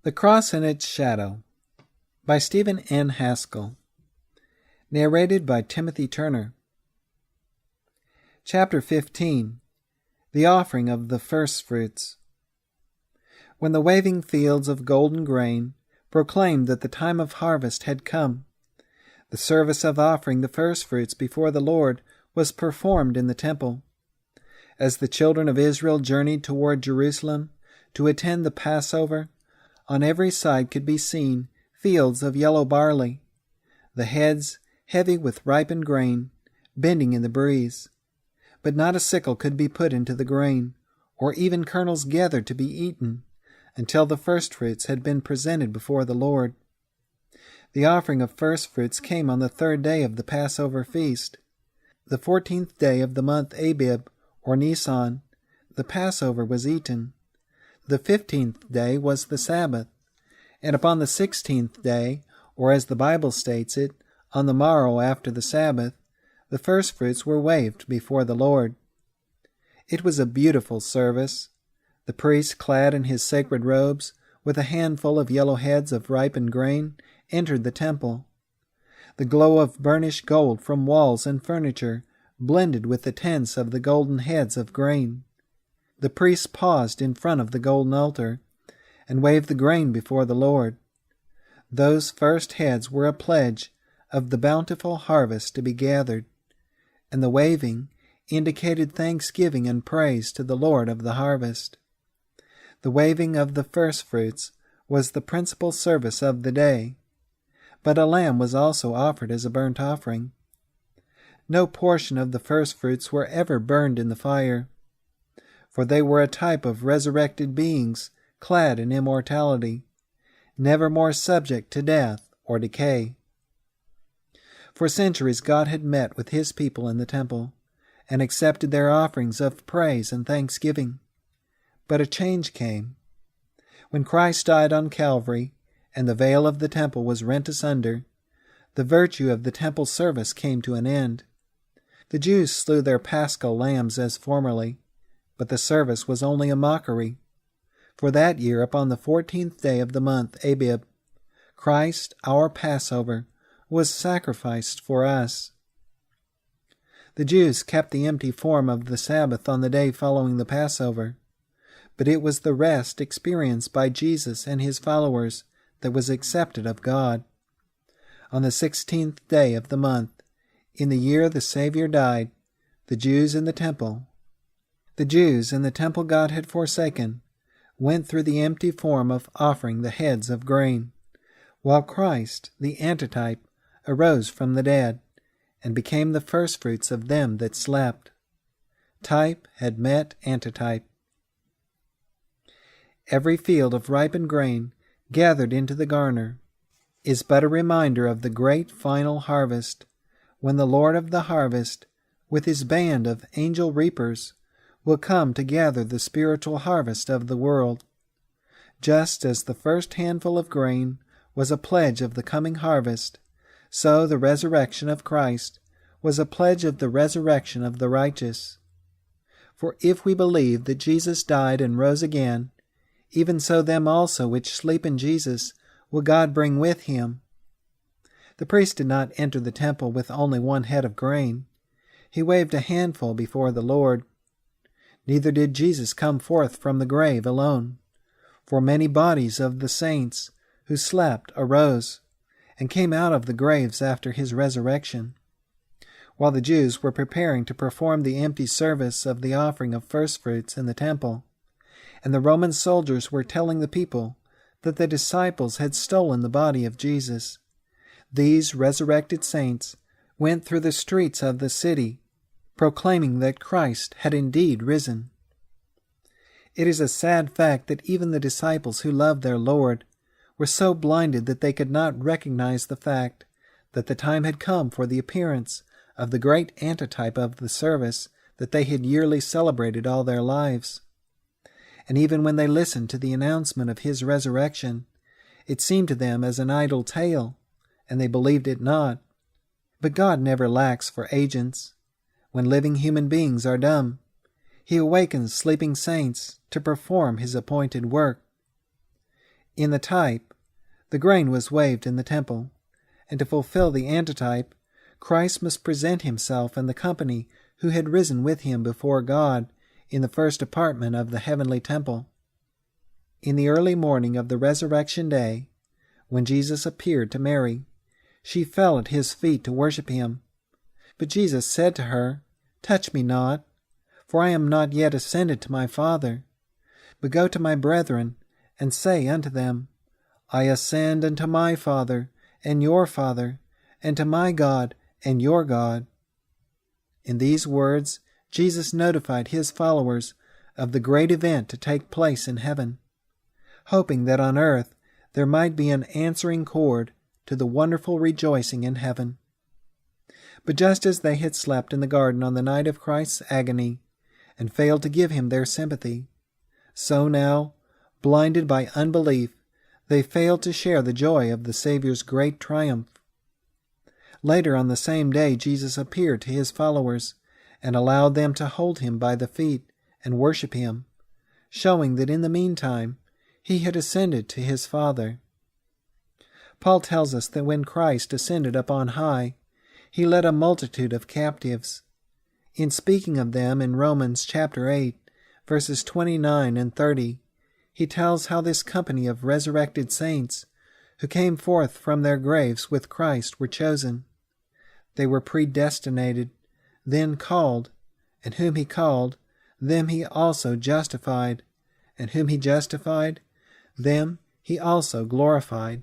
The Cross and Its Shadow by Stephen N. Haskell. Narrated by Timothy Turner. Chapter 15. The Offering of the Firstfruits. When the waving fields of golden grain proclaimed that the time of harvest had come, the service of offering the firstfruits before the Lord was performed in the temple. As the children of Israel journeyed toward Jerusalem to attend the Passover, on every side could be seen fields of yellow barley, the heads heavy with ripened grain, bending in the breeze. But not a sickle could be put into the grain, or even kernels gathered to be eaten, until the firstfruits had been presented before the Lord. The offering of firstfruits came on the 3rd day of the Passover feast. The 14th day of the month Abib, or Nisan, the Passover was eaten. The 15th day was the Sabbath, and upon the 16th day, or as the Bible states it, on the morrow after the Sabbath, the firstfruits were waved before the Lord. It was a beautiful service. The priest, clad in his sacred robes, with a handful of yellow heads of ripened grain, entered the temple. The glow of burnished gold from walls and furniture blended with the tints of the golden heads of grain. The priest paused in front of the golden altar and waved the grain before the Lord. Those first heads were a pledge of the bountiful harvest to be gathered, and the waving indicated thanksgiving and praise to the Lord of the harvest. The waving of the firstfruits was the principal service of the day, but a lamb was also offered as a burnt offering. No portion of the firstfruits were ever burned in the fire, for they were a type of resurrected beings clad in immortality, never more subject to death or decay. For centuries God had met with his people in the temple and accepted their offerings of praise and thanksgiving. But a change came. When Christ died on Calvary and the veil of the temple was rent asunder, the virtue of the temple service came to an end. The Jews slew their paschal lambs as formerly, but the service was only a mockery. For that year, upon the 14th day of the month Abib, Christ, our Passover, was sacrificed for us. The Jews kept the empty form of the Sabbath on the day following the Passover, but it was the rest experienced by Jesus and his followers that was accepted of God. On the 16th day of the month, in the year the Savior died, the Jews in the temple God had forsaken went through the empty form of offering the heads of grain, while Christ, the antitype, arose from the dead and became the firstfruits of them that slept. Type had met antitype. Every field of ripened grain gathered into the garner is but a reminder of the great final harvest, when the Lord of the harvest, with his band of angel reapers, will come to gather the spiritual harvest of the world. Just as the first handful of grain was a pledge of the coming harvest, so the resurrection of Christ was a pledge of the resurrection of the righteous. For if we believe that Jesus died and rose again, even so them also which sleep in Jesus will God bring with him. The priest did not enter the temple with only one head of grain. He waved a handful before the Lord. Neither did Jesus come forth from the grave alone, for many bodies of the saints who slept arose and came out of the graves after his resurrection. While the Jews were preparing to perform the empty service of the offering of firstfruits in the temple, and the Roman soldiers were telling the people that the disciples had stolen the body of Jesus, these resurrected saints went through the streets of the city, proclaiming that Christ had indeed risen. It is a sad fact that even the disciples who loved their Lord were so blinded that they could not recognize the fact that the time had come for the appearance of the great antitype of the service that they had yearly celebrated all their lives. And even when they listened to the announcement of his resurrection, it seemed to them as an idle tale, and they believed it not. But God never lacks for agents. When living human beings are dumb, he awakens sleeping saints to perform his appointed work. In the type, the grain was waved in the temple, and to fulfill the antitype, Christ must present himself and the company who had risen with him before God in the first apartment of the heavenly temple. In the early morning of the resurrection day, when Jesus appeared to Mary, she fell at his feet to worship him. But Jesus said to her, "Touch me not, for I am not yet ascended to my Father. But go to my brethren, and say unto them, I ascend unto my Father and your Father, and to my God and your God." In these words, Jesus notified his followers of the great event to take place in heaven, hoping that on earth there might be an answering chord to the wonderful rejoicing in heaven. But just as they had slept in the garden on the night of Christ's agony, and failed to give him their sympathy, so now, blinded by unbelief, they failed to share the joy of the Savior's great triumph. Later on the same day, Jesus appeared to his followers and allowed them to hold him by the feet and worship him, showing that in the meantime he had ascended to his Father. Paul tells us that when Christ ascended up on high, he led a multitude of captives. In speaking of them in Romans chapter 8, verses 29 and 30, he tells how this company of resurrected saints who came forth from their graves with Christ were chosen. They were predestinated, then called, and whom he called, them he also justified, and whom he justified, them he also glorified.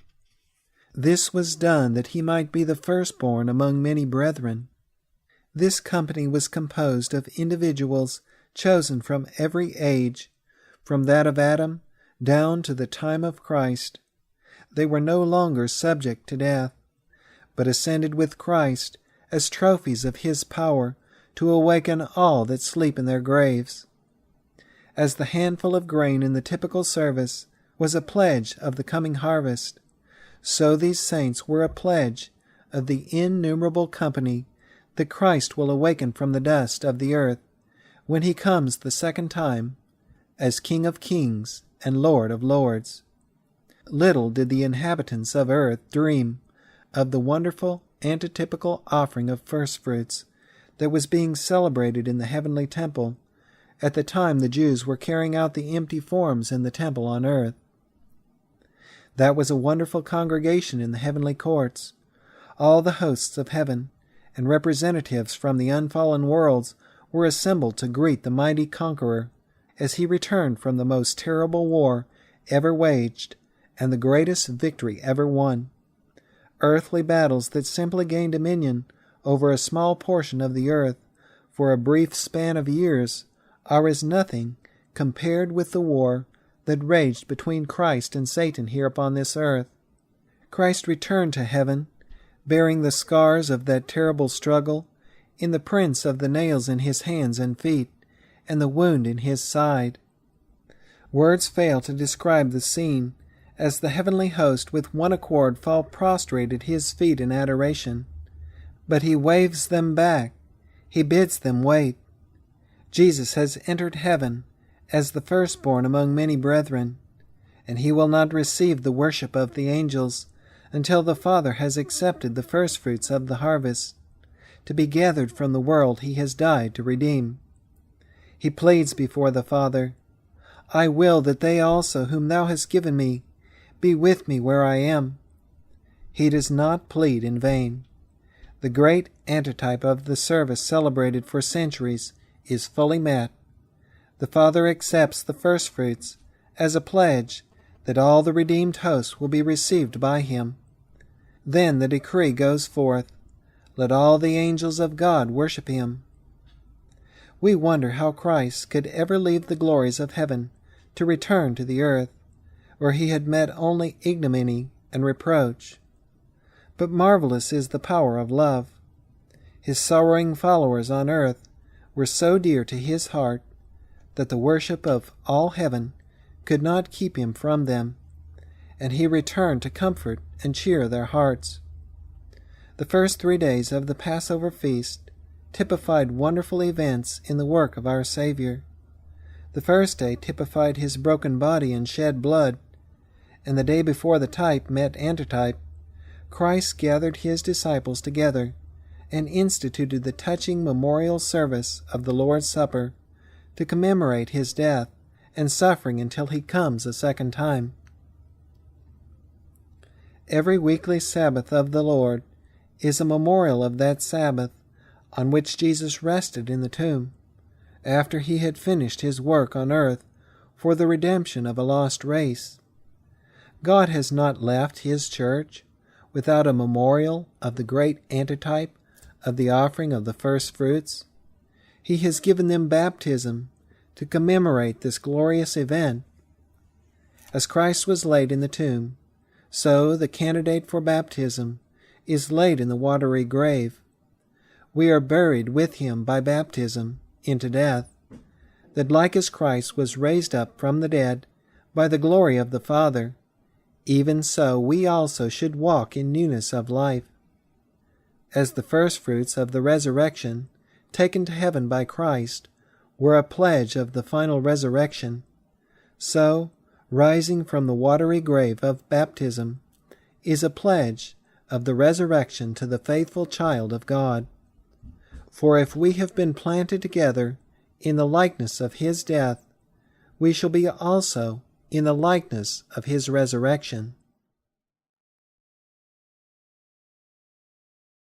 This was done that he might be the firstborn among many brethren. This company was composed of individuals chosen from every age, from that of Adam down to the time of Christ. They were no longer subject to death, but ascended with Christ as trophies of his power to awaken all that sleep in their graves. As the handful of grain in the typical service was a pledge of the coming harvest, so these saints were a pledge of the innumerable company that Christ will awaken from the dust of the earth when he comes the second time as King of kings and Lord of lords. Little did the inhabitants of earth dream of the wonderful antitypical offering of firstfruits that was being celebrated in the heavenly temple at the time the Jews were carrying out the empty forms in the temple on earth. That was a wonderful congregation in the heavenly courts. All the hosts of heaven and representatives from the unfallen worlds were assembled to greet the mighty conqueror as he returned from the most terrible war ever waged and the greatest victory ever won. Earthly battles that simply gained dominion over a small portion of the earth for a brief span of years are as nothing compared with the war that raged between Christ and Satan here upon this earth. Christ returned to heaven, bearing the scars of that terrible struggle in the prints of the nails in his hands and feet and the wound in his side. Words fail to describe the scene as the heavenly host with one accord fall prostrate at his feet in adoration. But he waves them back. He bids them wait. Jesus has entered heaven as the firstborn among many brethren, and he will not receive the worship of the angels until the Father has accepted the firstfruits of the harvest, to be gathered from the world he has died to redeem. He pleads before the Father, "I will that they also whom thou hast given me be with me where I am." He does not plead in vain. The great antitype of the service celebrated for centuries is fully met. The Father accepts the firstfruits as a pledge that all the redeemed host will be received by him. Then the decree goes forth, "Let all the angels of God worship him." We wonder how Christ could ever leave the glories of heaven to return to the earth, where he had met only ignominy and reproach. But marvelous is the power of love. His sorrowing followers on earth were so dear to his heart that the worship of all heaven could not keep him from them, and he returned to comfort and cheer their hearts. The first 3 days of the Passover feast typified wonderful events in the work of our Savior. The first day typified his broken body and shed blood, and the day before the type met antitype, Christ gathered his disciples together and instituted the touching memorial service of the Lord's Supper to commemorate his death and suffering until he comes a second time. Every weekly Sabbath of the Lord is a memorial of that Sabbath on which Jesus rested in the tomb, after he had finished his work on earth for the redemption of a lost race. God has not left his church without a memorial of the great antitype of the offering of the first fruits. He has given them baptism to commemorate this glorious event. As Christ was laid in the tomb, so the candidate for baptism is laid in the watery grave. We are buried with him by baptism into death, that like as Christ was raised up from the dead by the glory of the Father, even so we also should walk in newness of life. As the firstfruits of the resurrection, taken to heaven by Christ, were a pledge of the final resurrection, so, rising from the watery grave of baptism, is a pledge of the resurrection to the faithful child of God. For if we have been planted together in the likeness of his death, we shall be also in the likeness of his resurrection.